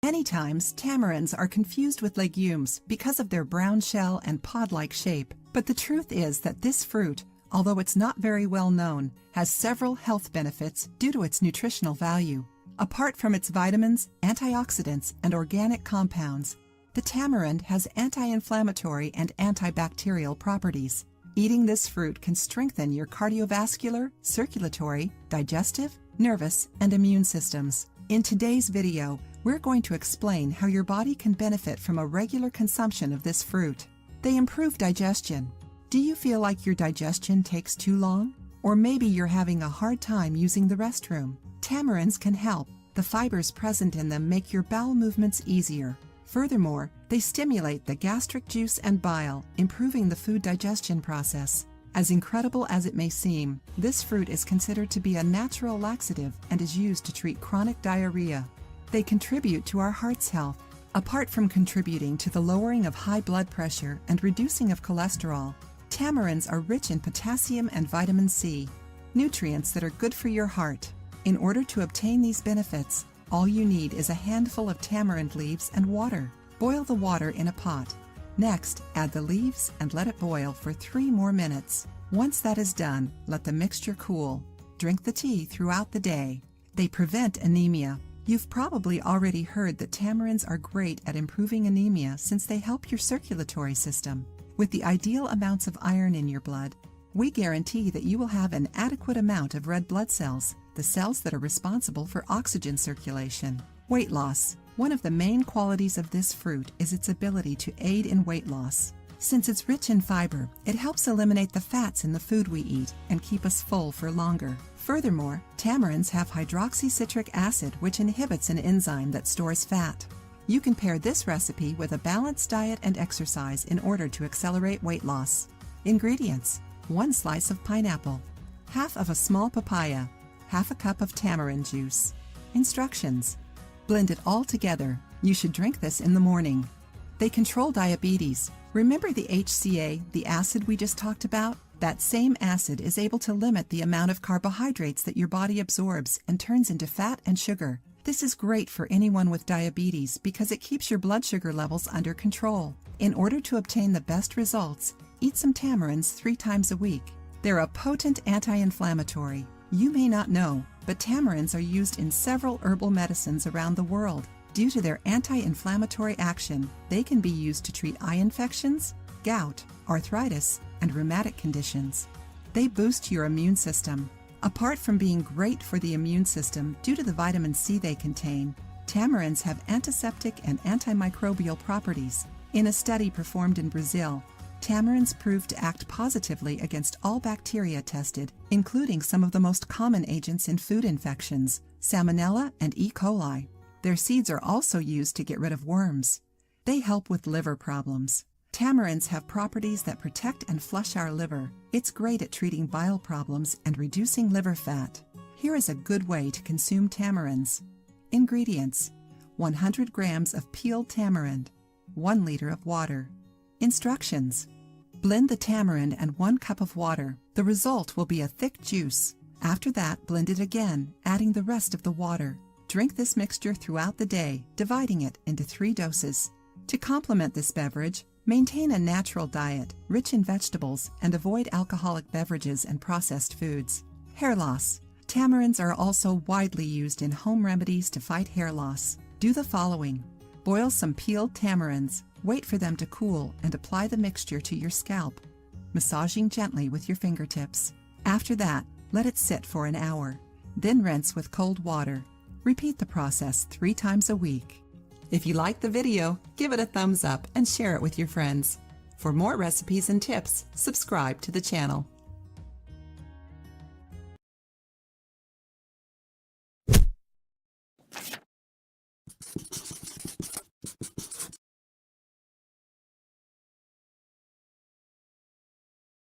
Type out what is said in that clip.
Many times, tamarinds are confused with legumes because of their brown shell and pod-like shape, but the truth is that this fruit, although it's not very well known, has several health benefits due to its nutritional value. Apart from its vitamins, antioxidants, and organic compounds, the tamarind has anti-inflammatory and antibacterial properties. Eating this fruit can strengthen your cardiovascular, circulatory, digestive, nervous, and immune systems. In today's video, we're going to explain how your body can benefit from a regular consumption of this fruit. They improve digestion. Do you feel like your digestion takes too long? Or maybe you're having a hard time using the restroom? Tamarinds can help. The fibers present in them make your bowel movements easier. Furthermore, they stimulate the gastric juice and bile, improving the food digestion process. As incredible as it may seem, this fruit is considered to be a natural laxative and is used to treat chronic diarrhea. They contribute to our heart's health. Apart from contributing to the lowering of high blood pressure and reducing of cholesterol, tamarinds are rich in potassium and vitamin C, nutrients that are good for your heart. In order to obtain these benefits, all you need is a handful of tamarind leaves and water. Boil the water in a pot. Next, add the leaves and let it boil for 3 more minutes. Once that is done, let the mixture cool. Drink the tea throughout the day. They prevent anemia. You've probably already heard that tamarinds are great at improving anemia since they help your circulatory system. With the ideal amounts of iron in your blood, we guarantee that you will have an adequate amount of red blood cells, the cells that are responsible for oxygen circulation. Weight loss. One of the main qualities of this fruit is its ability to aid in weight loss. Since it's rich in fiber, it helps eliminate the fats in the food we eat and keep us full for longer. Furthermore, tamarinds have hydroxycitric acid, which inhibits an enzyme that stores fat. You can pair this recipe with a balanced diet and exercise in order to accelerate weight loss. Ingredients: 1 slice of pineapple, half of a small papaya, half a cup of tamarind juice. Instructions: blend it all together. You should drink this in the morning. They control diabetes. Remember the HCA, the acid we just talked about? That same acid is able to limit the amount of carbohydrates that your body absorbs and turns into fat and sugar. This is great for anyone with diabetes because it keeps your blood sugar levels under control. In order to obtain the best results, eat some tamarinds 3 times a week. They're a potent anti-inflammatory. You may not know, but tamarinds are used in several herbal medicines around the world. Due to their anti-inflammatory action, they can be used to treat eye infections, gout, arthritis, and rheumatic conditions. They boost your immune system. Apart from being great for the immune system due to the vitamin C they contain, tamarinds have antiseptic and antimicrobial properties. In a study performed in Brazil, tamarinds proved to act positively against all bacteria tested, including some of the most common agents in food infections, Salmonella and E. coli. Their seeds are also used to get rid of worms. They help with liver problems. Tamarinds have properties that protect and flush our liver. It's great at treating bile problems and reducing liver fat. Here is a good way to consume tamarinds. Ingredients: 100 grams of peeled tamarind, 1 liter of water. Instructions: blend the tamarind and 1 cup of water. The result will be a thick juice. After that, blend it again, adding the rest of the water. Drink this mixture throughout the day, dividing it into 3 doses. To complement this beverage, maintain a natural diet, rich in vegetables, and avoid alcoholic beverages and processed foods. Hair loss. Tamarinds are also widely used in home remedies to fight hair loss. Do the following. Boil some peeled tamarinds, wait for them to cool, and apply the mixture to your scalp, massaging gently with your fingertips. After that, let it sit for an hour. Then rinse with cold water. Repeat the process 3 times a week. If you liked the video, give it a thumbs up and share it with your friends. For more recipes and tips, subscribe to the channel.